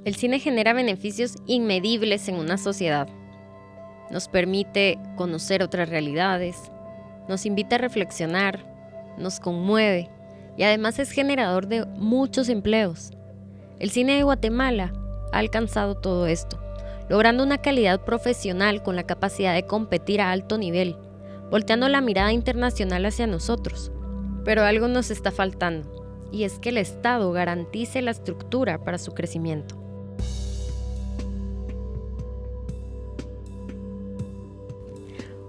El cine genera beneficios inmedibles en una sociedad. Nos permite conocer otras realidades, nos invita a reflexionar, nos conmueve y además es generador de muchos empleos. El cine de Guatemala ha alcanzado todo esto, logrando una calidad profesional con la capacidad de competir a alto nivel, volteando la mirada internacional hacia nosotros. Pero algo nos está faltando, y es que el Estado garantice la estructura para su crecimiento.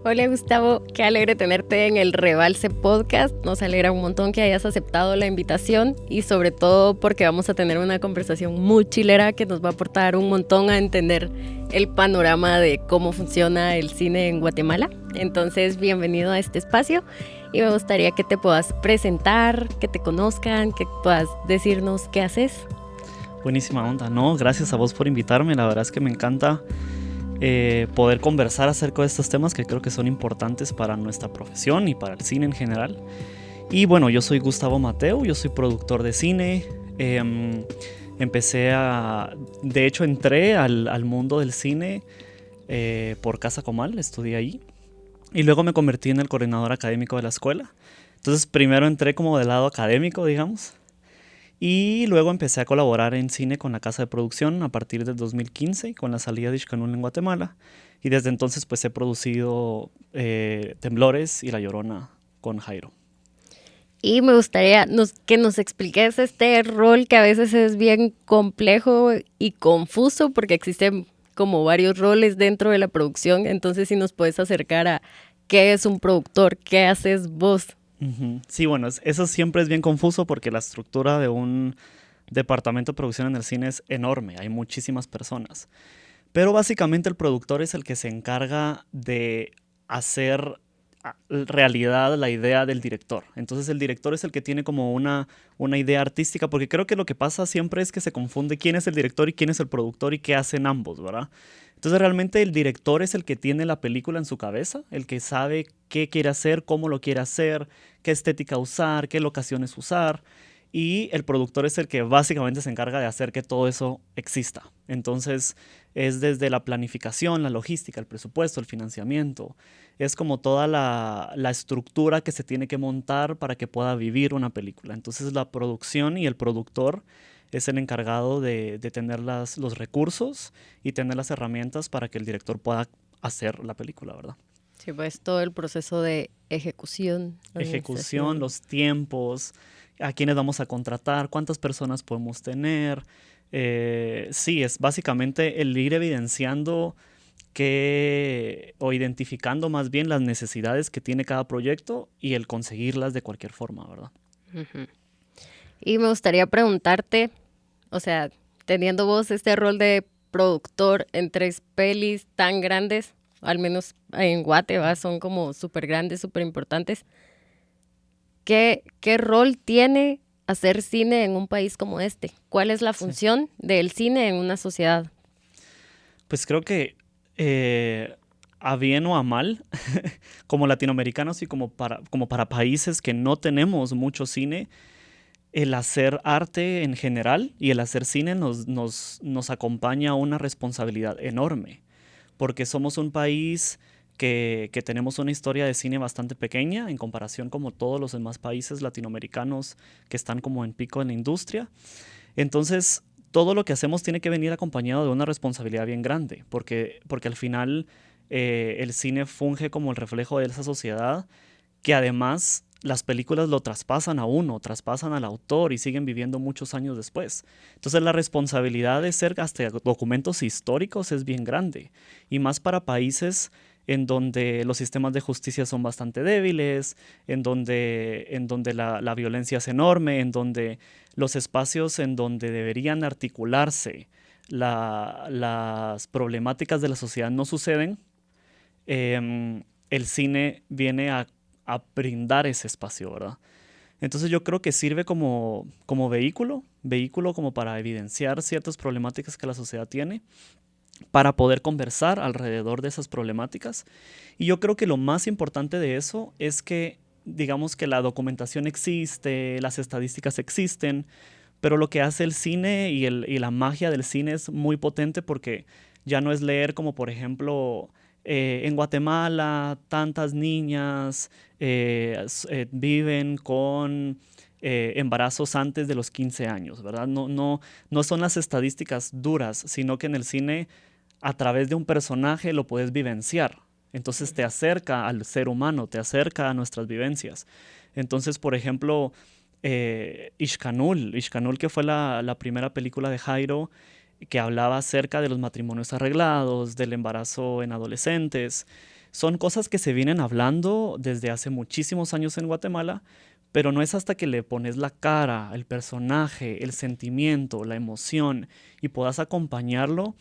Hola Gustavo, qué alegre tenerte en el Rebalse Podcast. Nos alegra un montón que hayas aceptado la invitación y sobre todo porque vamos a tener una conversación muy chilera que nos va a aportar un montón a entender el panorama de cómo funciona el cine en Guatemala. Entonces, bienvenido a este espacio y me gustaría que te puedas presentar, que te conozcan, que puedas decirnos qué haces. Buenísima onda, no, gracias a vos por invitarme, la verdad es que me encanta poder conversar acerca de estos temas que creo que son importantes para nuestra profesión y para el cine en general. Y bueno, yo soy Gustavo Mateu, yo soy productor de cine. De hecho entré al mundo del cine por Casa Comal, estudié ahí. Y luego me convertí en el coordinador académico de la escuela. Entonces primero entré como del lado académico, digamos. Y luego empecé a colaborar en cine con la casa de producción a partir del 2015 con la salida de Ixcanul en Guatemala. Y desde entonces pues he producido Temblores y La Llorona con Jairo. Y me gustaría que nos expliques este rol que a veces es bien complejo y confuso porque existen como varios roles dentro de la producción. Entonces si nos puedes acercar a qué es un productor, qué haces vos. Sí, bueno, eso siempre es bien confuso porque la estructura de un departamento de producción en el cine es enorme, hay muchísimas personas. Pero básicamente el productor es el que se encarga de hacer realidad la idea del director. Entonces el director es el que tiene como una idea artística, porque creo que lo que pasa siempre es que se confunde quién es el director y quién es el productor y qué hacen ambos, ¿verdad? Entonces realmente el director es el que tiene la película en su cabeza, el que sabe qué quiere hacer, cómo lo quiere hacer, qué estética usar, qué locaciones usar. Y el productor es el que básicamente se encarga de hacer que todo eso exista. Entonces es desde la planificación, la logística, el presupuesto, el financiamiento. Es como toda la estructura que se tiene que montar para que pueda vivir una película. Entonces la producción y el productor es el encargado de tener los recursos y tener las herramientas para que el director pueda hacer la película, ¿verdad? Sí, pues todo el proceso de ejecución. Ejecución, los tiempos, a quiénes vamos a contratar, cuántas personas podemos tener. Sí, es básicamente el ir evidenciando o identificando más bien las necesidades que tiene cada proyecto y el conseguirlas de cualquier forma, ¿verdad? Uh-huh. Y me gustaría preguntarte, o sea, teniendo vos este rol de productor en 3 pelis tan grandes, al menos en Guate, ¿va? Son como súper grandes, súper importantes. ¿Qué rol tiene hacer cine en un país como este? ¿Cuál es la función del cine en una sociedad? Pues creo que a bien o a mal, como latinoamericanos y como para países que no tenemos mucho cine, el hacer arte en general y el hacer cine nos acompaña a una responsabilidad enorme, porque somos un país que tenemos una historia de cine bastante pequeña en comparación como todos los demás países latinoamericanos que están como en pico en la industria. Entonces, todo lo que hacemos tiene que venir acompañado de una responsabilidad bien grande, porque al final el cine funge como el reflejo de esa sociedad que además las películas lo traspasan a uno, traspasan al autor y siguen viviendo muchos años después. Entonces la responsabilidad de ser hasta documentos históricos es bien grande, y más para países en donde los sistemas de justicia son bastante débiles, en donde la violencia es enorme, en donde los espacios en donde deberían articularse las problemáticas de la sociedad no suceden. El cine viene a brindar ese espacio, ¿verdad? Entonces yo creo que sirve como vehículo como para evidenciar ciertas problemáticas que la sociedad tiene, para poder conversar alrededor de esas problemáticas. Y yo creo que lo más importante de eso es que, digamos que la documentación existe, las estadísticas existen, Pero lo que hace el cine y la magia del cine es muy potente porque ya no es leer como, por ejemplo, en Guatemala tantas niñas viven con embarazos antes de los 15 años, ¿verdad? No son las estadísticas duras, sino que en el cine a través de un personaje lo puedes vivenciar. Entonces te acerca al ser humano, te acerca a nuestras vivencias. Entonces, por ejemplo, Ishkanul, que fue la primera película de Jairo, que hablaba acerca de los matrimonios arreglados, del embarazo en adolescentes. Son cosas que se vienen hablando desde hace muchísimos años en Guatemala, pero no es hasta que le pones la cara, el personaje, el sentimiento, la emoción y puedas acompañarlo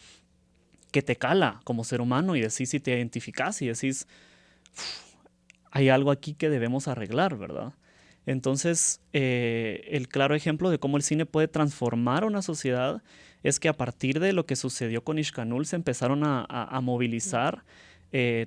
que te cala como ser humano y decís si te identificás y decís, hay algo aquí que debemos arreglar, ¿verdad? Entonces, el claro ejemplo de cómo el cine puede transformar una sociedad es que a partir de lo que sucedió con Ishkanul se empezaron a movilizar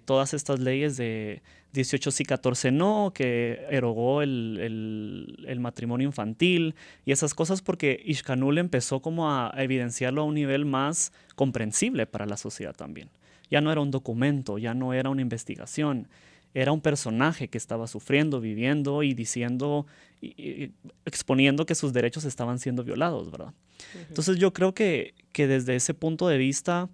todas estas leyes de 18 sí, 14 no, que erogó el matrimonio infantil y esas cosas porque Ishkanul empezó como a evidenciarlo a un nivel más comprensible para la sociedad también. Ya no era un documento, ya no era una investigación, era un personaje que estaba sufriendo, viviendo y diciendo, exponiendo que sus derechos estaban siendo violados, ¿verdad? Entonces yo creo que desde ese punto de vista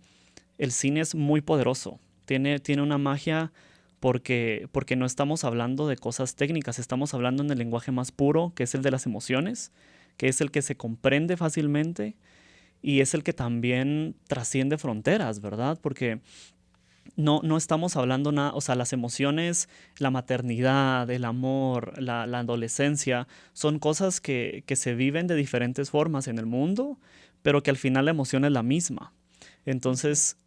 el cine es muy poderoso, tiene una magia porque no estamos hablando de cosas técnicas, estamos hablando en el lenguaje más puro, que es el de las emociones, que es el que se comprende fácilmente y es el que también trasciende fronteras, ¿verdad? Porque no estamos hablando nada, o sea, las emociones, la maternidad, el amor, la adolescencia, son cosas que se viven de diferentes formas en el mundo, pero que al final la emoción es la misma. Entonces,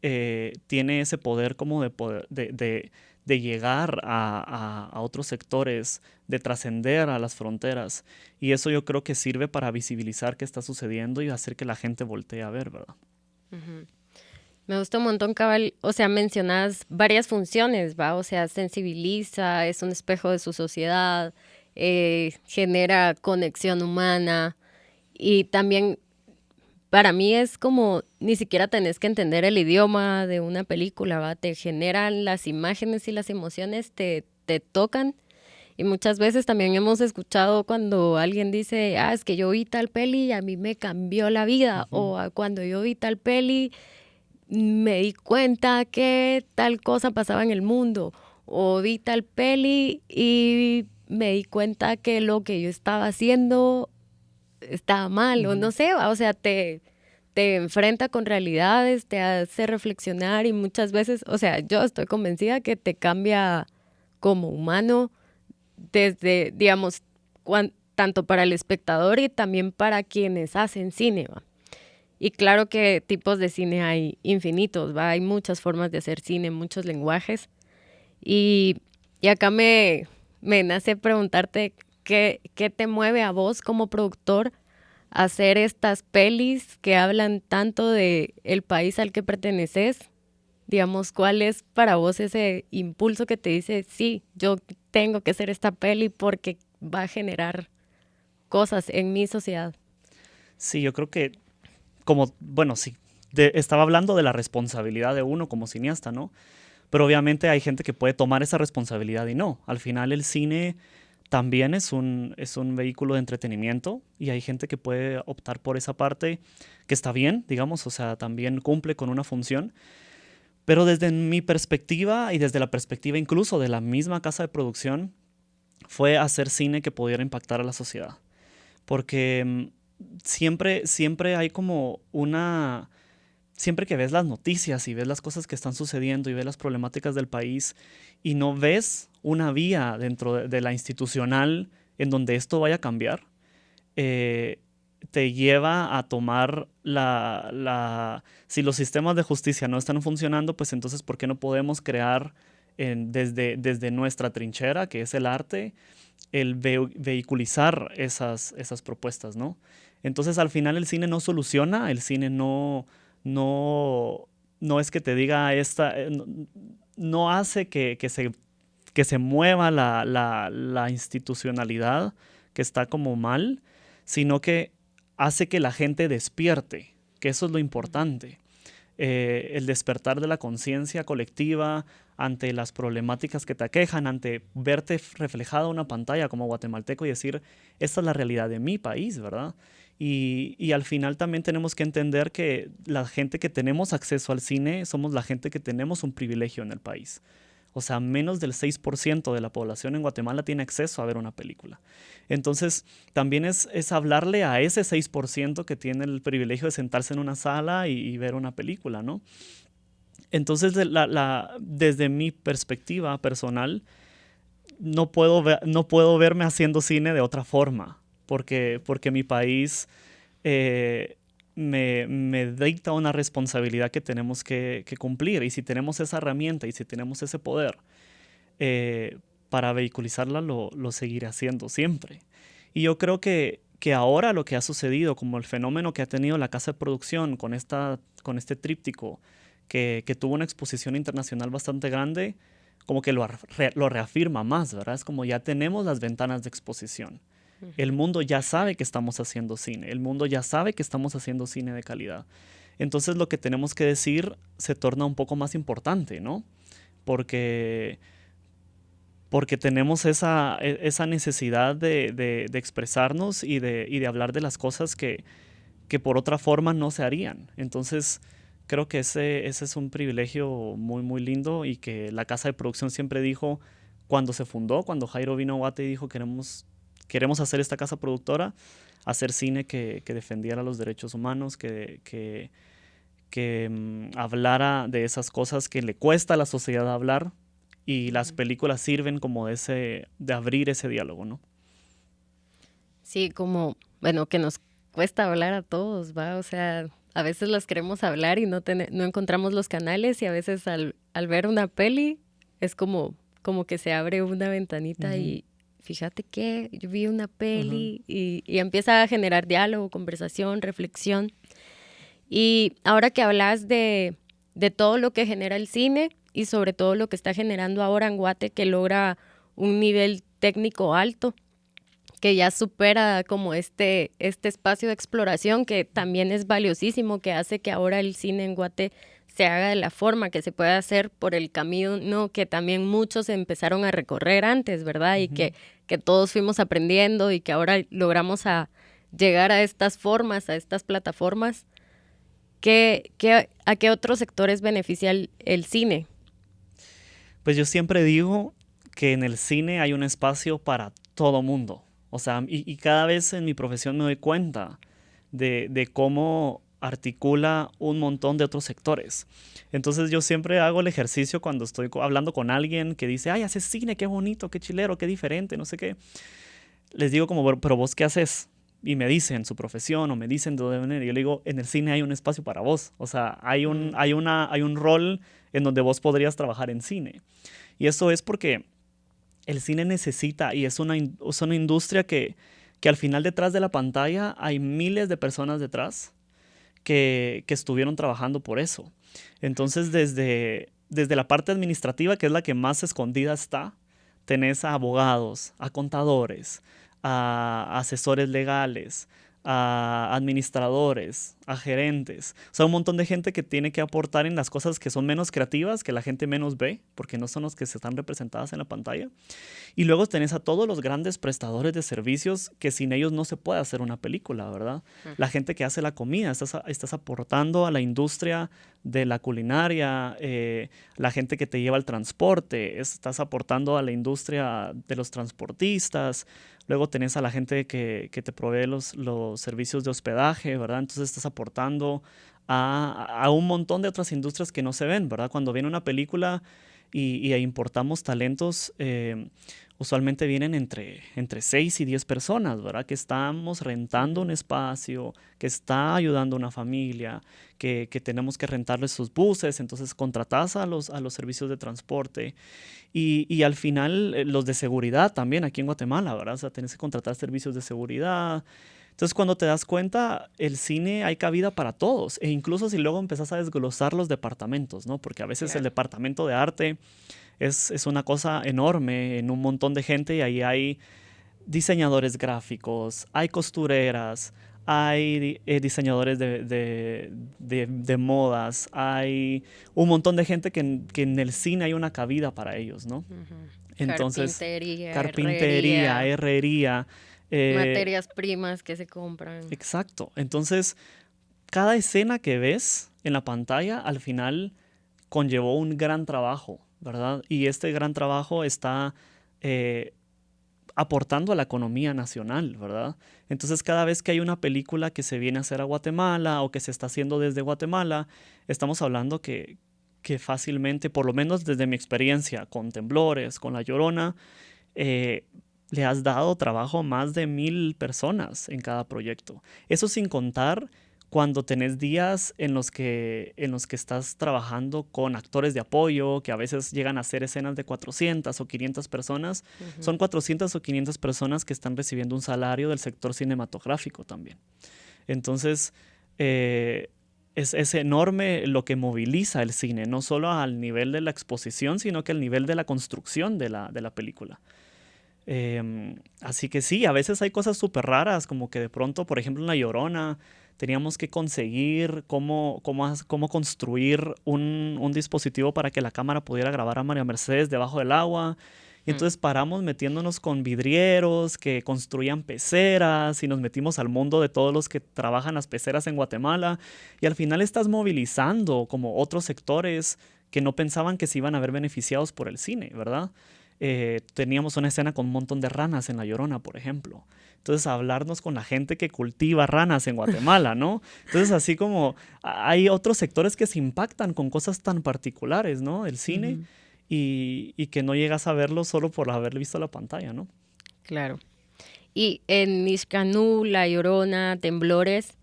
tiene ese poder como de llegar a otros sectores, de trascender a las fronteras. Y eso yo creo que sirve para visibilizar qué está sucediendo y hacer que la gente voltee a ver, ¿verdad? Ujú. Me gusta un montón, cabal. O sea, mencionas varias funciones, ¿va? O sea, sensibiliza, es un espejo de su sociedad, genera conexión humana y también para mí es como ni siquiera tenés que entender el idioma de una película, ¿va? Te generan las imágenes y las emociones, te tocan. Y muchas veces también hemos escuchado cuando alguien dice, ah, es que yo vi tal peli y a mí me cambió la vida. Ujú. O cuando yo vi tal peli me di cuenta que tal cosa pasaba en el mundo. O vi tal peli y me di cuenta que lo que yo estaba haciendo estaba mal. O no Ujú. sé, o sea, te enfrenta con realidades, te hace reflexionar y muchas veces, o sea, yo estoy convencida que te cambia como humano desde, digamos, tanto para el espectador y también para quienes hacen cine, ¿va? Y claro que tipos de cine hay infinitos, ¿va? Hay muchas formas de hacer cine, muchos lenguajes. Y, y acá me nace preguntarte qué te mueve a vos como productor a hacer estas pelis que hablan tanto de el país al que perteneces. Digamos, ¿cuál es para vos ese impulso que te dice, sí, yo tengo que hacer esta peli porque va a generar cosas en mi sociedad? Sí, yo creo que como, bueno, sí, estaba hablando de la responsabilidad de uno como cineasta, ¿no? Pero obviamente hay gente que puede tomar esa responsabilidad y no. Al final el cine también es un vehículo de entretenimiento y hay gente que puede optar por esa parte que está bien, digamos, o sea, también cumple con una función. Pero desde mi perspectiva y desde la perspectiva incluso de la misma casa de producción, fue hacer cine que pudiera impactar a la sociedad. Porque siempre hay como una, siempre que ves las noticias y ves las cosas que están sucediendo y ves las problemáticas del país y no ves una vía dentro de la institucional en donde esto vaya a cambiar, eh, te lleva a tomar si los sistemas de justicia no están funcionando, pues entonces ¿por qué no podemos crear desde nuestra trinchera, que es el arte, el vehiculizar esas propuestas, ¿no? Entonces al final el cine no soluciona, el cine no, no es que te diga no hace que se mueva la institucionalidad que está como mal, sino que hace que la gente despierte, que eso es lo importante. El despertar de la conciencia colectiva ante las problemáticas que te aquejan, ante verte reflejado en una pantalla como guatemalteco y decir, esta es la realidad de mi país, ¿verdad? Y al final también tenemos que entender que la gente que tenemos acceso al cine somos la gente que tenemos un privilegio en el país. O sea, menos del 6% de la población en Guatemala tiene acceso a ver una película. Entonces, también es hablarle a ese 6% que tiene el privilegio de sentarse en una sala y ver una película, ¿no? Entonces, desde mi perspectiva personal, no puedo verme haciendo cine de otra forma, porque mi país eh, me dicta una responsabilidad que tenemos que cumplir. Y si tenemos esa herramienta y si tenemos ese poder eh, para vehiculizarla, lo seguiré haciendo siempre. Y yo creo que ahora lo que ha sucedido, como el fenómeno que ha tenido la casa de producción con este tríptico, que tuvo una exposición internacional bastante grande, como que lo reafirma más, ¿verdad? Es como ya tenemos las ventanas de exposición. El mundo ya sabe que estamos haciendo cine, el mundo ya sabe que estamos haciendo cine de calidad. Entonces lo que tenemos que decir se torna un poco más importante, ¿no? Porque, porque tenemos esa necesidad de expresarnos y de hablar de las cosas que por otra forma no se harían. Entonces creo que ese es un privilegio muy, muy lindo y que la casa de producción siempre dijo cuando se fundó, cuando Jairo vino a Guate y dijo queremos hacer esta casa productora, hacer cine que defendiera los derechos humanos, que hablara de esas cosas que le cuesta a la sociedad hablar, y las películas sirven como de abrir ese diálogo, ¿no? Sí, como, bueno, que nos cuesta hablar a todos, ¿va? O sea, a veces las queremos hablar y no encontramos los canales, y a veces al ver una peli es como que se abre una ventanita y fíjate que yo vi una peli y empieza a generar diálogo, conversación, reflexión. Y ahora que hablas de todo lo que genera el cine y sobre todo lo que está generando ahora en Guate, que logra un nivel técnico alto, que ya supera como este espacio de exploración que también es valiosísimo, que hace que ahora el cine en Guate se haga de la forma que se puede hacer por el camino, ¿no?, que también muchos empezaron a recorrer antes, ¿verdad? Y que todos fuimos aprendiendo y que ahora logramos llegar a estas formas, a estas plataformas. ¿A qué otros sectores beneficia el cine? Pues yo siempre digo que en el cine hay un espacio para todo mundo. O sea, y cada vez en mi profesión me doy cuenta de cómo articula un montón de otros sectores. Entonces yo siempre hago el ejercicio cuando estoy hablando con alguien que dice, ay, haces cine, qué bonito, qué chilero, qué diferente, no sé qué. Les digo como, pero vos qué haces? Y me dicen su profesión o me dicen de dónde venir. Y yo le digo, en el cine hay un espacio para vos. O sea, hay un rol en donde vos podrías trabajar en cine. Y eso es porque el cine necesita, y es una industria que al final detrás de la pantalla hay miles de personas detrás que estuvieron trabajando por eso. Entonces, desde la parte administrativa, que es la que más escondida está, tenés a abogados, a contadores, a asesores legales, a administradores, a gerentes. O sea, un montón de gente que tiene que aportar en las cosas que son menos creativas, que la gente menos ve, porque no son los que se están representadas en la pantalla. Y luego tenés a todos los grandes prestadores de servicios que sin ellos no se puede hacer una película, ¿verdad? La gente que hace la comida, estás aportando a la industria de la culinaria, la gente que te lleva el transporte, estás aportando a la industria de los transportistas. Luego tenés a la gente que te provee los servicios de hospedaje, ¿verdad? Entonces estás aportando a un montón de otras industrias que no se ven, ¿verdad? Cuando viene una película y importamos talentos, usualmente vienen entre 6 y 10 personas, ¿verdad? Que estamos rentando un espacio, que está ayudando a una familia, que tenemos que rentarles sus buses, entonces contratás a los servicios de transporte. Y al final los de seguridad también aquí en Guatemala, ¿verdad? O sea, tenés que contratar servicios de seguridad. Entonces, cuando te das cuenta, el cine hay cabida para todos. E incluso si luego empezás a desglosar los departamentos, ¿no? Porque a veces el departamento de arte es una cosa enorme en un montón de gente y ahí hay diseñadores gráficos, hay costureras, hay diseñadores de modas, hay un montón de gente que en el cine hay una cabida para ellos, ¿no? Entonces, carpintería, herrería. Materias primas que se compran. Exacto. Entonces, cada escena que ves en la pantalla al final conllevó un gran trabajo, ¿verdad? Y este gran trabajo está aportando a la economía nacional, ¿verdad? Entonces, cada vez que hay una película que se viene a hacer a Guatemala o que se está haciendo desde Guatemala, estamos hablando que fácilmente, por lo menos desde mi experiencia con Temblores, con La Llorona, le has dado trabajo a más de 1,000 personas en cada proyecto. Eso sin contar cuando tenés días en los que estás trabajando con actores de apoyo, que a veces llegan a hacer escenas de 400 o 500 personas. Son 400 o 500 personas que están recibiendo un salario del sector cinematográfico también. Entonces, es enorme lo que moviliza el cine, no solo al nivel de la exposición, sino que al nivel de la construcción de la película. Así que sí, a veces hay cosas súper raras, como que de pronto, por ejemplo, en La Llorona, teníamos que conseguir cómo construir un dispositivo para que la cámara pudiera grabar a María Mercedes debajo del agua. Y entonces paramos metiéndonos con vidrieros que construían peceras y nos metimos al mundo de todos los que trabajan las peceras en Guatemala. Y al final estás movilizando como otros sectores que no pensaban que se iban a ver beneficiados por el cine, ¿verdad? Teníamos una escena con un montón de ranas en La Llorona, por ejemplo. Entonces, hablarnos con la gente que cultiva ranas en Guatemala, ¿no? Entonces, así como hay otros sectores que se impactan con cosas tan particulares, ¿no? Del cine, y que no llegas a verlo solo por haber visto la pantalla, ¿no? Claro. Y en Niscanú, La Llorona, Temblores,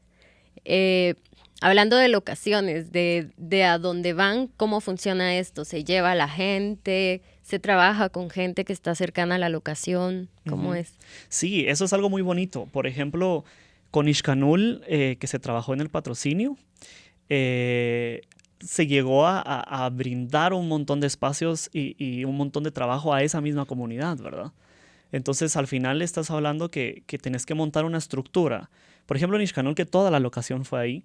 hablando de locaciones, de a dónde van, ¿cómo funciona esto? ¿Se lleva a la gente? ¿Se trabaja con gente que está cercana a la locación? ¿Cómo es? Sí, eso es algo muy bonito. Por ejemplo, con Ixcanul, que se trabajó en el patrocinio, se llegó a brindar un montón de espacios y un montón de trabajo a esa misma comunidad, ¿verdad? Entonces, al final estás hablando que tenés que montar una estructura. Por ejemplo, en Ixcanul, que toda la locación fue ahí,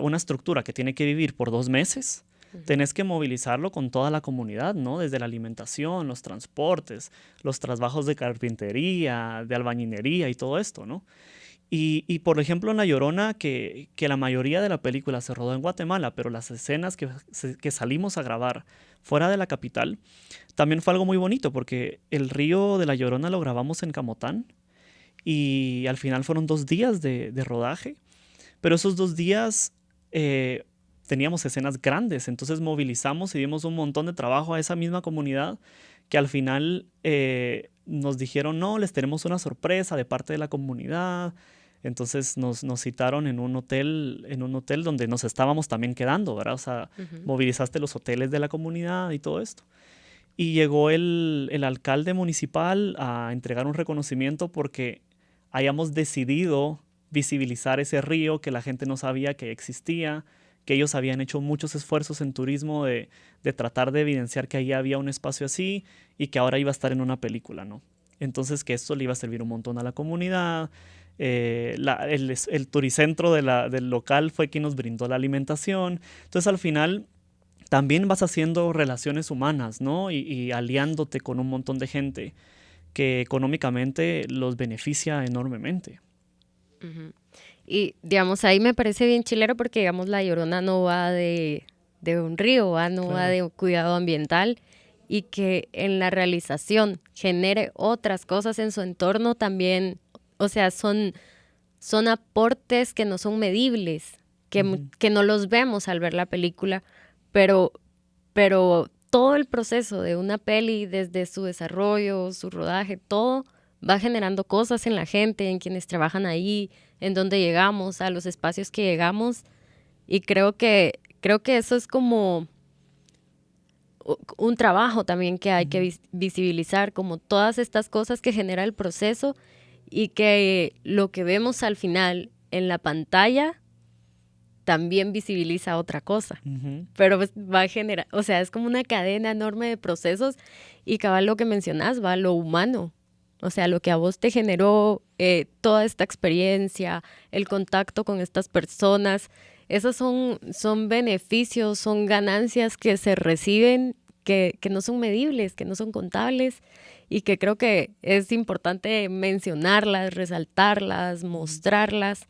una estructura que tiene que vivir por 2 meses, tenés que movilizarlo con toda la comunidad, ¿no? Desde la alimentación, los transportes, los trabajos de carpintería, de albañilería y todo esto, ¿no? Y por ejemplo, en La Llorona, que la mayoría de la película se rodó en Guatemala, pero las escenas que salimos a grabar fuera de la capital, también fue algo muy bonito, porque el río de La Llorona lo grabamos en Camotán, y al final fueron 2 días de rodaje, pero esos 2 días teníamos escenas grandes, entonces movilizamos y dimos un montón de trabajo a esa misma comunidad, que al final nos dijeron, no, les tenemos una sorpresa de parte de la comunidad. Entonces nos citaron en un hotel donde nos estábamos también quedando, ¿verdad? O sea, movilizaste los hoteles de la comunidad y todo esto. Y llegó el alcalde municipal a entregar un reconocimiento porque hayamos decidido visibilizar ese río que la gente no sabía que existía, que ellos habían hecho muchos esfuerzos en turismo de tratar de evidenciar que ahí había un espacio así y que ahora iba a estar en una película, ¿no? Entonces, que esto le iba a servir un montón a la comunidad. El turicentro del local fue quien nos brindó la alimentación. Entonces, al final, también vas haciendo relaciones humanas, ¿no? Y aliándote con un montón de gente que económicamente los beneficia enormemente. Y, digamos, ahí me parece bien chilero porque, digamos, La Llorona no va de un río, no va de un cuidado ambiental, y que en la realización genere otras cosas en su entorno también, o sea, son aportes que no son medibles, que no los vemos al ver la película, pero todo el proceso de una peli, desde su desarrollo, su rodaje, todo va generando cosas en la gente, en quienes trabajan ahí, en donde llegamos, a los espacios que llegamos, y creo que eso es como un trabajo también que hay que visibilizar, como todas estas cosas que genera el proceso, y que lo que vemos al final en la pantalla también visibiliza otra cosa, pero va a generar, o sea, es como una cadena enorme de procesos, y cabal lo que mencionas, va a lo humano, O sea, lo que a vos te generó toda esta experiencia, el contacto con estas personas, esos son beneficios, son ganancias que se reciben, que no son medibles, que no son contables y que creo que es importante mencionarlas, resaltarlas, mostrarlas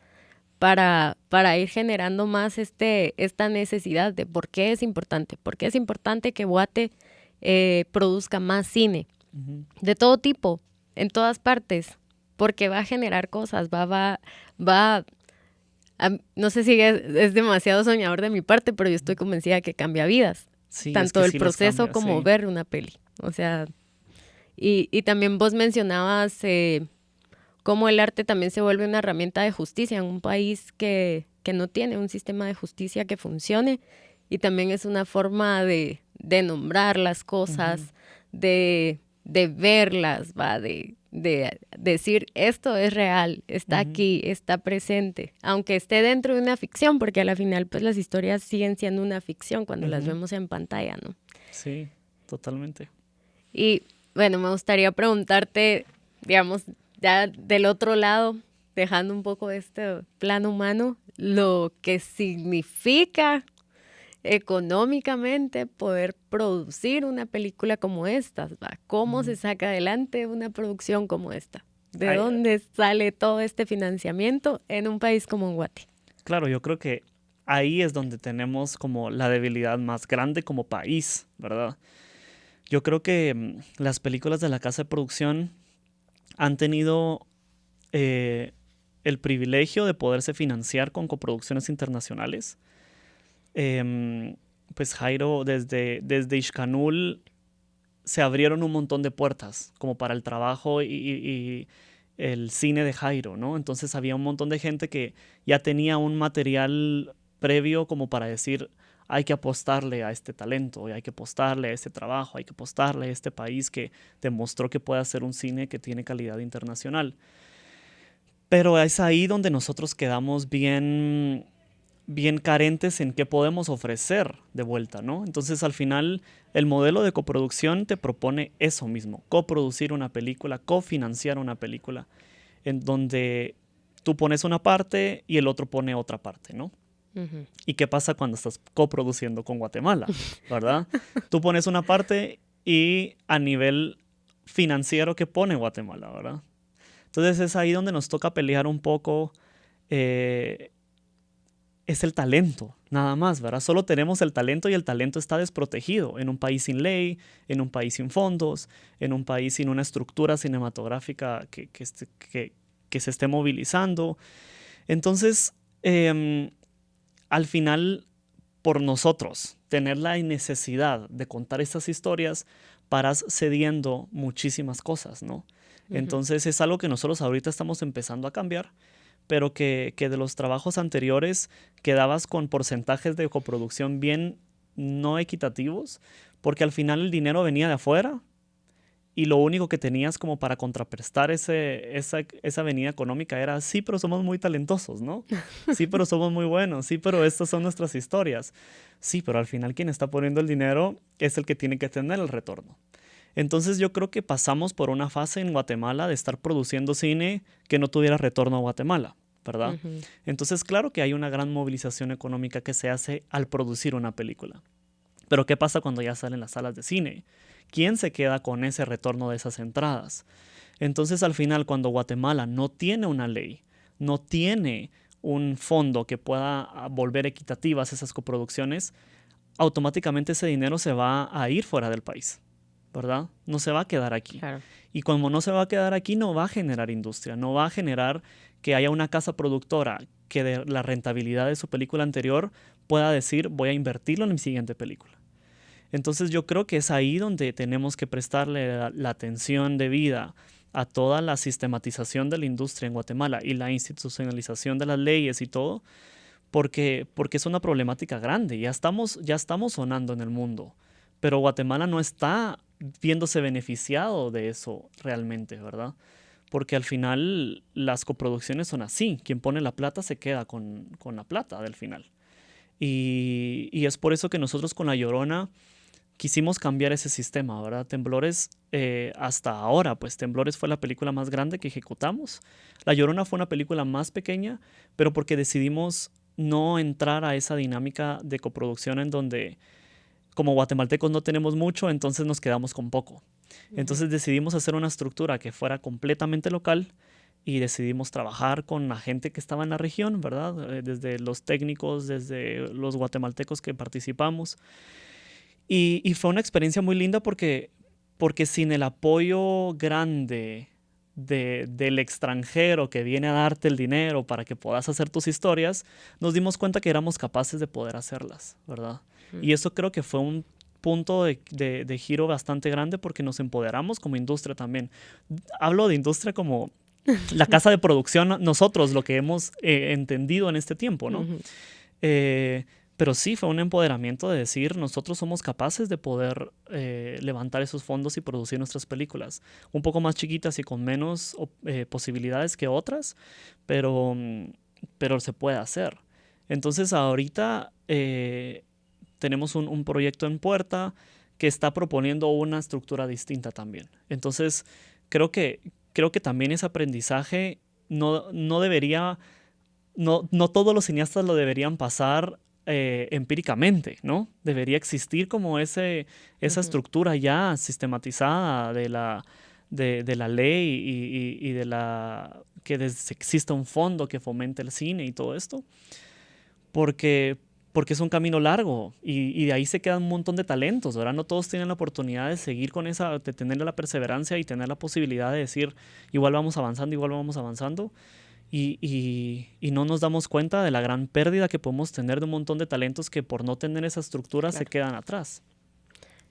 para ir generando más esta necesidad de por qué es importante que Guate produzca más cine de todo tipo, en todas partes, porque va a generar cosas, no sé si es demasiado soñador de mi parte, pero yo estoy convencida que cambia vidas, Sí, es tanto que el sí las proceso cambia, como sí. ver una peli. O sea, y también vos mencionabas cómo el arte también se vuelve una herramienta de justicia en un país que no tiene un sistema de justicia que funcione, y también es una forma de nombrar las Ujú, cosas, de verlas, de decir esto es real, está ujú. aquí, está presente, aunque esté dentro de una ficción, porque a la final pues las historias siguen siendo una ficción cuando las Ujú. vemos en pantalla, ¿no? Sí, totalmente. Y bueno, me gustaría preguntarte, digamos, ya del otro lado, dejando un poco este plano humano, lo que significa económicamente poder producir una película como esta, ¿va? ¿Cómo Ujú. se saca adelante una producción como esta? ¿De Ay, dónde sale todo este financiamiento en un país como Guate? claro, yo creo que ahí es donde tenemos como la debilidad más grande como país, ¿verdad? Yo creo que las películas de la casa de producción han tenido eh, el privilegio de poderse financiar con coproducciones internacionales. Em, pues Jairo, desde Ishkanul se abrieron un montón de puertas como para el trabajo y el cine de Jairo, ¿no? Entonces había un montón de gente que ya tenía un material previo como para decir, hay que apostarle a este talento, hay que apostarle a este trabajo, hay que apostarle a este país que demostró que puede hacer un cine que tiene calidad internacional. Pero es ahí donde nosotros quedamos bien carentes en qué podemos ofrecer de vuelta, ¿no? Entonces al final el modelo de coproducción te propone eso mismo, coproducir una película, cofinanciar una película, en donde tú pones una parte y el otro pone otra parte, ¿no? Ujú. ¿Y qué pasa cuando estás coproduciendo con Guatemala? ¿Verdad? Tú pones una parte y a nivel financiero, ¿qué pone Guatemala? ¿Verdad? Entonces es ahí donde nos toca pelear un poco. eh, es el talento, nada más, ¿verdad? Solo tenemos el talento y el talento está desprotegido en un país sin ley, en un país sin fondos, en un país sin una estructura cinematográfica que se esté movilizando. Entonces, al final, por nosotros tener la necesidad de contar estas historias, paras cediendo muchísimas cosas, ¿no? Ujú. Entonces es algo que nosotros ahorita estamos empezando a cambiar, pero que de los trabajos anteriores quedabas con porcentajes de coproducción bien no equitativos, porque al final el dinero venía de afuera y lo único que tenías como para contraprestar esa venida económica era, sí, pero somos muy talentosos, ¿no? Sí, pero somos muy buenos, sí, pero estas son nuestras historias. Sí, pero al final quien está poniendo el dinero es el que tiene que tener el retorno. Entonces yo creo que pasamos por una fase en Guatemala de estar produciendo cine que no tuviera retorno a Guatemala, ¿verdad? Ujú. Entonces claro que hay una gran movilización económica que se hace al producir una película. Pero ¿qué pasa cuando ya salen las salas de cine? ¿Quién se queda con ese retorno de esas entradas? Entonces al final cuando Guatemala no tiene una ley, no tiene un fondo que pueda volver equitativas esas coproducciones, automáticamente ese dinero se va a ir fuera del país, ¿verdad? No se va a quedar aquí. Claro. Y como no se va a quedar aquí, no va a generar industria, no va a generar que haya una casa productora que de la rentabilidad de su película anterior pueda decir voy a invertirlo en mi siguiente película. Entonces yo creo que es ahí donde tenemos que prestarle la atención debida a toda la sistematización de la industria en Guatemala y la institucionalización de las leyes y todo, porque es una problemática grande. Ya estamos sonando en el mundo, pero Guatemala no está viéndose beneficiado de eso realmente, ¿verdad? Porque al final las coproducciones son así. Quien pone la plata se queda con la plata del final. Y es por eso que nosotros con La Llorona quisimos cambiar ese sistema, ¿verdad? Temblores, hasta ahora, pues Temblores fue la película más grande que ejecutamos. La Llorona fue una película más pequeña, pero porque decidimos no entrar a esa dinámica de coproducción en donde como guatemaltecos no tenemos mucho, entonces nos quedamos con poco. Entonces decidimos hacer una estructura que fuera completamente local y decidimos trabajar con la gente que estaba en la región, ¿verdad? Desde los técnicos, desde los guatemaltecos que participamos. Y fue una experiencia muy linda porque sin el apoyo grande del extranjero que viene a darte el dinero para que puedas hacer tus historias, nos dimos cuenta que éramos capaces de poder hacerlas, ¿verdad? Y eso creo que fue un punto de giro bastante grande porque nos empoderamos como industria también. Hablo de industria como la casa de producción, nosotros, lo que hemos entendido en este tiempo, ¿no? Pero sí, fue un empoderamiento de decir, nosotros somos capaces de poder levantar esos fondos y producir nuestras películas. Un poco más chiquitas y con menos posibilidades que otras, pero se puede hacer. Entonces ahorita tenemos un proyecto en puerta que está proponiendo una estructura distinta también. Entonces creo que también ese aprendizaje no debería, no todos los cineastas lo deberían pasar empíricamente, ¿no? Debería existir como esa estructura ya sistematizada de la ley y de que exista un fondo que fomente el cine y todo esto, porque es un camino largo y de ahí se quedan un montón de talentos, ¿verdad? No todos tienen la oportunidad de seguir con de tener la perseverancia y tener la posibilidad de decir, igual vamos avanzando. Y no nos damos cuenta de la gran pérdida que podemos tener de un montón de talentos que por no tener esa estructura se quedan atrás.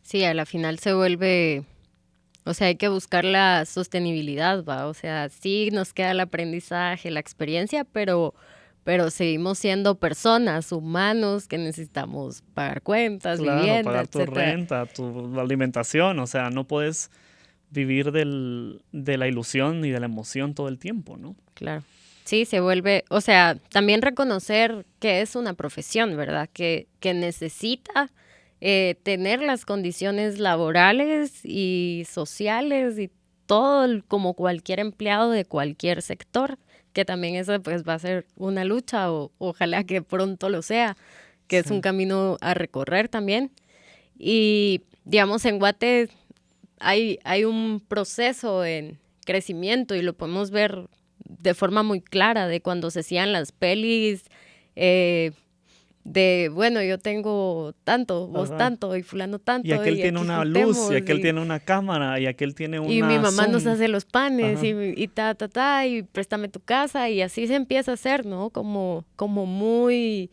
Sí, a la final se vuelve, o sea, hay que buscar la sostenibilidad, ¿va? O sea, sí nos queda el aprendizaje, la experiencia, pero seguimos siendo personas, humanos, que necesitamos pagar cuentas, Claro, vivienda, pagar tu etcétera. renta, tu alimentación, o sea, no puedes vivir de la ilusión ni de la emoción todo el tiempo, ¿no? Claro. Sí, se vuelve, o sea, también reconocer que es una profesión, ¿verdad? Que necesita tener las condiciones laborales y sociales y todo como cualquier empleado de cualquier sector, que también eso pues va a ser una lucha o ojalá que pronto lo sea, que es un camino a recorrer también. Y digamos, en Guate hay un proceso en crecimiento y lo podemos ver de forma muy clara de cuando se hacían las pelis de, bueno, yo tengo tanto, vos tanto y fulano tanto y aquel tiene aquí una luz y juntemos aquel tiene una cámara y aquel tiene y mi una mamá nos Zoom. hace los panes Ajá. y préstame tu casa y así se empieza a hacer, ¿no? Como muy,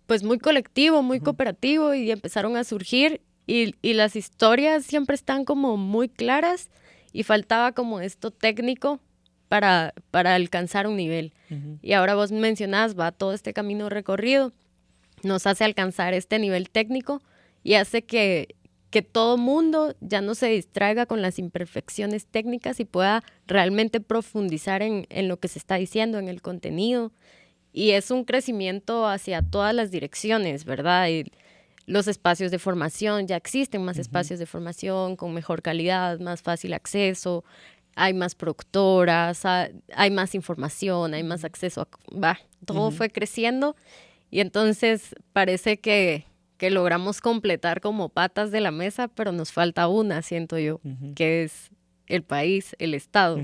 pues muy colectivo, muy cooperativo y empezaron a surgir y las historias siempre están como muy claras y faltaba como esto técnico para alcanzar un nivel. Y ahora vos mencionás, va todo este camino recorrido, nos hace alcanzar este nivel técnico y hace que todo mundo ya no se distraiga con las imperfecciones técnicas y pueda realmente profundizar en lo que se está diciendo, en el contenido. Y es un crecimiento hacia todas las direcciones, ¿verdad? Y los espacios de formación, ya existen más espacios de formación con mejor calidad, más fácil acceso, hay más productoras, hay más información, hay más acceso a... todo fue creciendo y entonces parece que logramos completar como patas de la mesa, pero nos falta una, siento yo, que es el país, el Estado.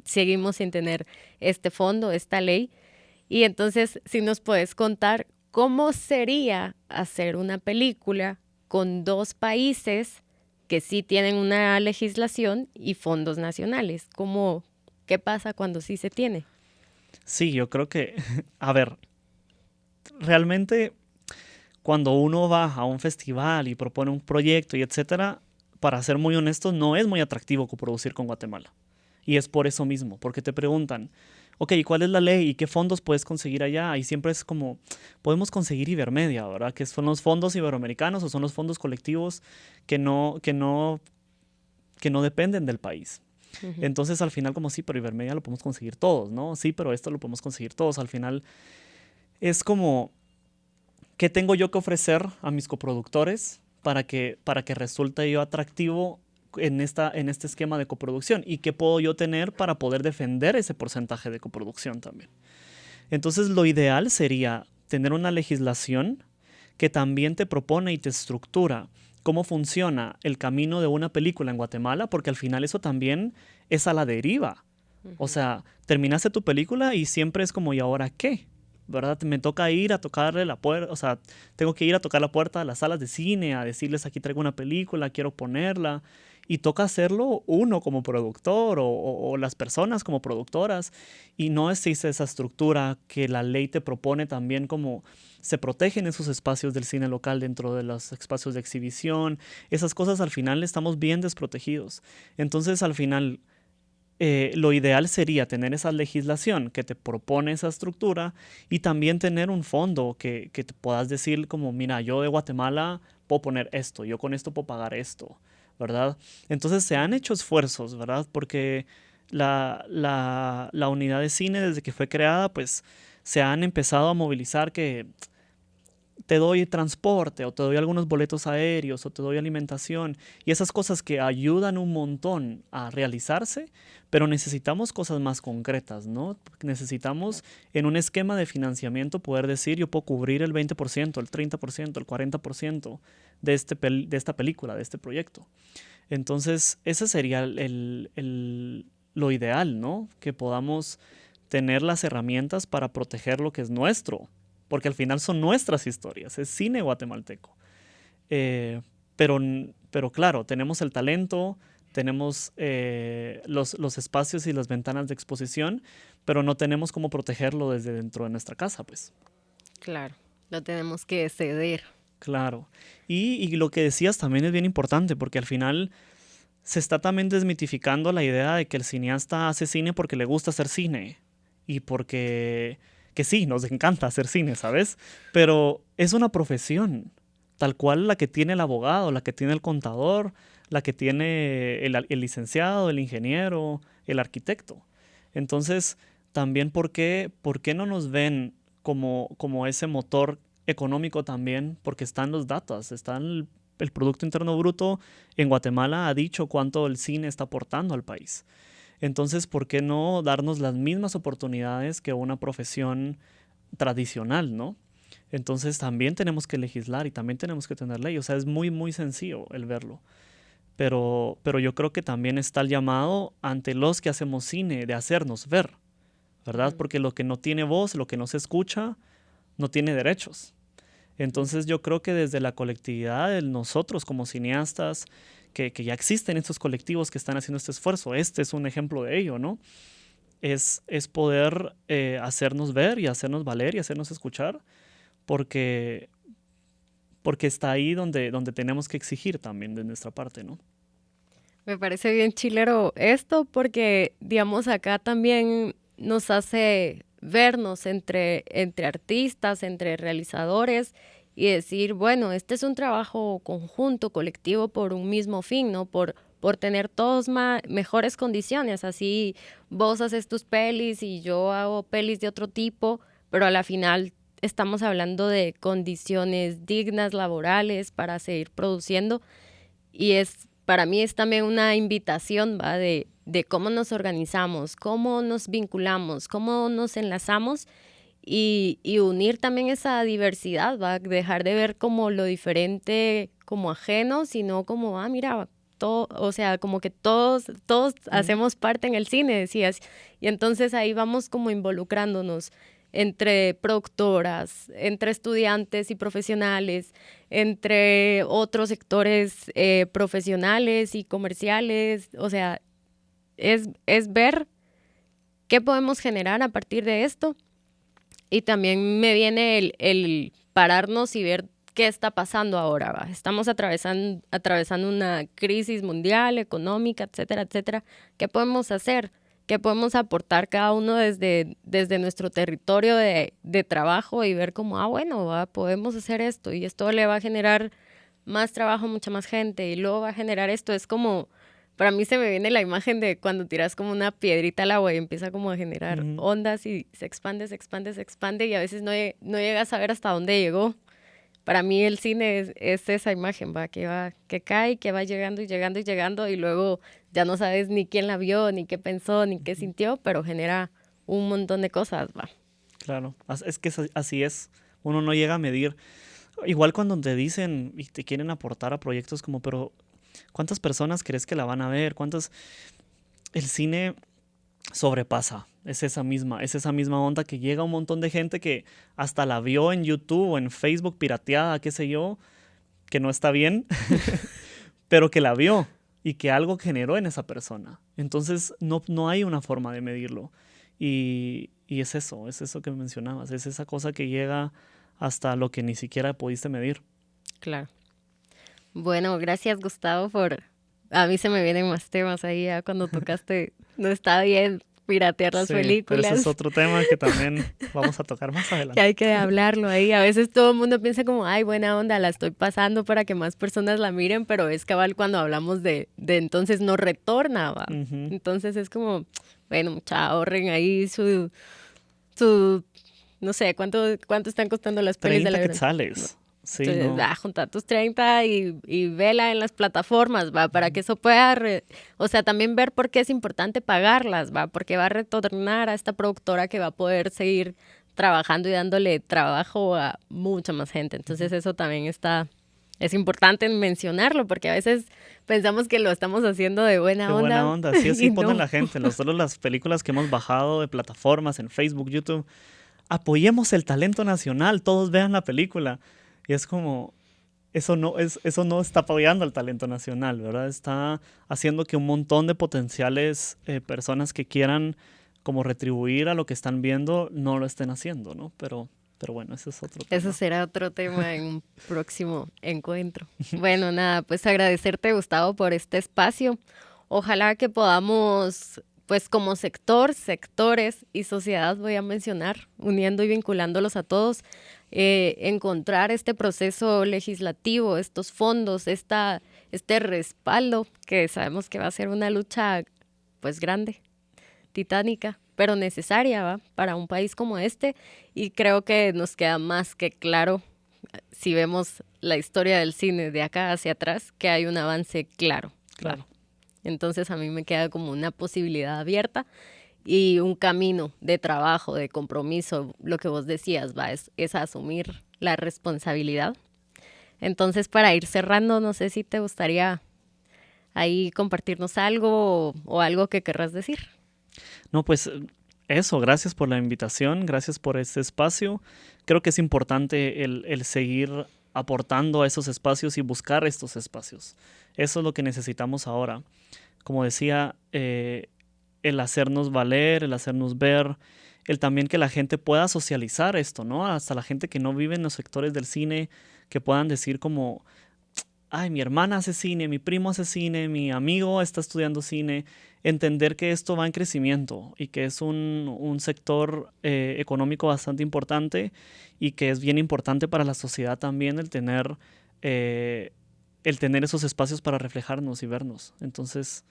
Seguimos sin tener este fondo, esta ley. Y entonces, si nos puedes contar cómo sería hacer una película con dos países que sí tienen una legislación y fondos nacionales. ¿Qué pasa cuando sí se tiene? Sí, yo creo que, a ver, realmente cuando uno va a un festival y propone un proyecto y etcétera, para ser muy honesto, no es muy atractivo coproducir con Guatemala. Y es por eso mismo, porque te preguntan, ok, ¿cuál es la ley y qué fondos puedes conseguir allá? Y siempre es como, podemos conseguir Ibermedia, ¿verdad? Que son los fondos iberoamericanos o son los fondos colectivos que no dependen del país. Entonces al final como sí, pero Ibermedia lo podemos conseguir todos, ¿no? Sí, pero esto lo podemos conseguir todos. Al final es como, ¿qué tengo yo que ofrecer a mis coproductores para que resulte yo atractivo en este esquema de coproducción? ¿Y qué puedo yo tener para poder defender ese porcentaje de coproducción también? Entonces, lo ideal sería tener una legislación que también te propone y te estructura cómo funciona el camino de una película en Guatemala, porque al final eso también es a la deriva. O sea, terminaste tu película y siempre es como, ¿y ahora qué? ¿Verdad? Me toca ir a tocarle la puerta, o sea, tengo que ir a tocar la puerta a las salas de cine, a decirles, aquí traigo una película, quiero ponerla. Y toca hacerlo uno como productor o las personas como productoras. Y no existe esa estructura que la ley te propone también, como se protegen esos espacios del cine local dentro de los espacios de exhibición. Esas cosas al final estamos bien desprotegidos. Entonces al final lo ideal sería tener esa legislación que te propone esa estructura y también tener un fondo que te puedas decir como, mira, yo de Guatemala puedo poner esto, yo con esto puedo pagar esto, ¿verdad? Entonces se han hecho esfuerzos, ¿verdad? Porque la unidad de cine desde que fue creada, pues se han empezado a movilizar que te doy transporte o te doy algunos boletos aéreos o te doy alimentación y esas cosas que ayudan un montón a realizarse, pero necesitamos cosas más concretas, ¿no? Necesitamos en un esquema de financiamiento poder decir, yo puedo cubrir el 20%, el 30%, el 40% de esta película, de este proyecto. Entonces, ese sería lo ideal, ¿no? Que podamos tener las herramientas para proteger lo que es nuestro, porque al final son nuestras historias, es cine guatemalteco. Eh, pero, pero claro, tenemos el talento, tenemos los espacios y las ventanas de exposición, pero no tenemos cómo protegerlo desde dentro de nuestra casa, pues. Claro, lo tenemos que ceder. Claro. Y lo que decías también es bien importante, porque al final se está también desmitificando la idea de que el cineasta hace cine porque le gusta hacer cine y porque que sí, nos encanta hacer cine, ¿sabes? Pero es una profesión, tal cual la que tiene el abogado, la que tiene el contador, la que tiene el licenciado, el ingeniero, el arquitecto. Entonces, también, por qué no nos ven como ese motor económico también? Porque están los datos, están el Producto Interno Bruto en Guatemala ha dicho cuánto el cine está aportando al país. Entonces, ¿por qué no darnos las mismas oportunidades que una profesión tradicional, ¿no? Entonces también tenemos que legislar y también tenemos que tener ley. O sea, es muy, muy sencillo el verlo. Pero yo creo que también está el llamado ante los que hacemos cine de hacernos ver, ¿verdad? Porque lo que no tiene voz, lo que no se escucha, no tiene derechos. Entonces yo creo que desde la colectividad de nosotros como cineastas, que ya existen estos colectivos que están haciendo este esfuerzo, este es un ejemplo de ello, ¿no? Es poder hacernos ver y hacernos valer y hacernos escuchar, porque, porque está ahí donde tenemos que exigir también de nuestra parte, ¿no? Me parece bien chilero esto porque, digamos, acá también nos hace vernos entre artistas, entre realizadores y decir, bueno, este es un trabajo conjunto, colectivo, por un mismo fin, ¿no? Por tener todos mejores condiciones. Así vos haces tus pelis y yo hago pelis de otro tipo, pero a la final estamos hablando de condiciones dignas, laborales, para seguir produciendo. Y para mí es también una invitación, ¿va? De cómo nos organizamos, cómo nos vinculamos, cómo nos enlazamos y unir también esa diversidad, ¿va? Dejar de ver como lo diferente como ajeno, sino como, mira, todo, o sea, como que todos hacemos parte en el cine, decías. Y entonces ahí vamos como involucrándonos entre productoras, entre estudiantes y profesionales, entre otros sectores profesionales y comerciales. O sea, es ver qué podemos generar a partir de esto. Y también me viene el pararnos y ver qué está pasando ahora, ¿va? Estamos atravesando una crisis mundial, económica, etcétera, etcétera. ¿Qué podemos hacer? ¿Qué podemos aportar cada uno desde nuestro territorio de trabajo y ver cómo, bueno, ¿va? Podemos hacer esto y esto le va a generar más trabajo a mucha más gente y luego va a generar esto? Es como, para mí se me viene la imagen de cuando tiras como una piedrita al agua y empieza como a generar ondas y se expande y a veces no llegas a ver hasta dónde llegó, para mí el cine es esa imagen, que cae, que va llegando y llegando y llegando y luego ya no sabes ni quién la vio, ni qué pensó, ni qué sintió, pero genera un montón de cosas, va. Claro, es que así es. Uno no llega a medir. Igual cuando te dicen y te quieren aportar a proyectos como, pero ¿cuántas personas crees que la van a ver? ¿Cuántas? El cine sobrepasa. Es esa misma onda que llega un montón de gente que hasta la vio en YouTube o en Facebook pirateada, qué sé yo, que no está bien, pero que la vio y que algo generó en esa persona. Entonces no hay una forma de medirlo. Y es eso que mencionabas, es esa cosa que llega hasta lo que ni siquiera pudiste medir. Claro. Bueno, gracias Gustavo por... A mí se me vienen más temas ahí ya cuando tocaste. No está bien piratear las películas. Pero ese es otro tema que también vamos a tocar más adelante. Que hay que hablarlo ahí. A veces todo el mundo piensa como, ay, buena onda, la estoy pasando para que más personas la miren, pero es cabal cuando hablamos de entonces no retorna, ¿va? Uh-huh. Entonces es como, bueno, mucha, ahorren ahí su no sé, ¿cuánto están costando las pelis de la 30 quetzales. No. Sí, entonces, junta tus 30 y vela en las plataformas, ¿va? Para que eso pueda, o sea, también ver por qué es importante pagarlas, ¿va? Porque va a retornar a esta productora que va a poder seguir trabajando y dándole trabajo a mucha más gente. Entonces eso también es importante mencionarlo, porque a veces pensamos que lo estamos haciendo de buena onda. De buena onda, sí, así pone la gente. Nosotros las películas que hemos bajado de plataformas en Facebook, YouTube, apoyemos el talento nacional, todos vean la película. Y es como, eso no está apoyando al talento nacional, ¿verdad? Está haciendo que un montón de potenciales personas que quieran como retribuir a lo que están viendo no lo estén haciendo, ¿no? Pero bueno, ese es otro tema. Eso será otro tema en un próximo encuentro. Bueno, nada, pues agradecerte, Gustavo, por este espacio. Ojalá que podamos, pues como sectores y sociedad, voy a mencionar, uniendo y vinculándolos a todos, encontrar este proceso legislativo, estos fondos, este respaldo, que sabemos que va a ser una lucha pues grande, titánica, pero necesaria, ¿va? Para un país como este, y creo que nos queda más que claro, si vemos la historia del cine de acá hacia atrás, que hay un avance claro. Entonces a mí me queda como una posibilidad abierta y un camino de trabajo, de compromiso, lo que vos decías, ¿va? Es asumir la responsabilidad. Entonces, para ir cerrando, no sé si te gustaría ahí compartirnos algo o algo que querrás decir. No, pues eso, gracias por la invitación, gracias por este espacio. Creo que es importante el seguir aportando a esos espacios y buscar estos espacios. Eso es lo que necesitamos ahora. Como decía, el hacernos valer, el hacernos ver, el también que la gente pueda socializar esto, ¿no? Hasta la gente que no vive en los sectores del cine, que puedan decir como, ay, mi hermana hace cine, mi primo hace cine, mi amigo está estudiando cine. Entender que esto va en crecimiento y que es un sector económico bastante importante y que es bien importante para la sociedad también el tener esos espacios para reflejarnos y vernos. Entonces,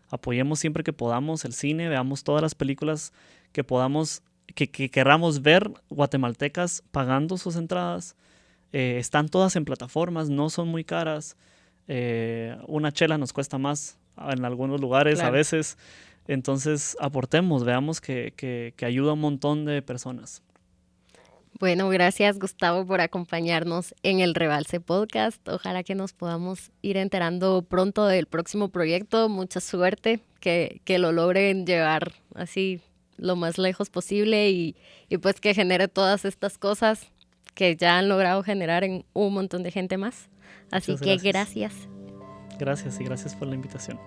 apoyemos siempre que podamos el cine, veamos todas las películas que podamos, que queramos ver, guatemaltecas pagando sus entradas. Están todas en plataformas, no son muy caras. Una chela nos cuesta más en algunos lugares, claro, a veces. Entonces, aportemos, veamos que ayuda a un montón de personas. Bueno, gracias Gustavo por acompañarnos en el Rebalse Podcast. Ojalá que nos podamos ir enterando pronto del próximo proyecto. Mucha suerte, que lo logren llevar así lo más lejos posible y pues que genere todas estas cosas que ya han logrado generar en un montón de gente más. Así que gracias. Gracias y gracias por la invitación.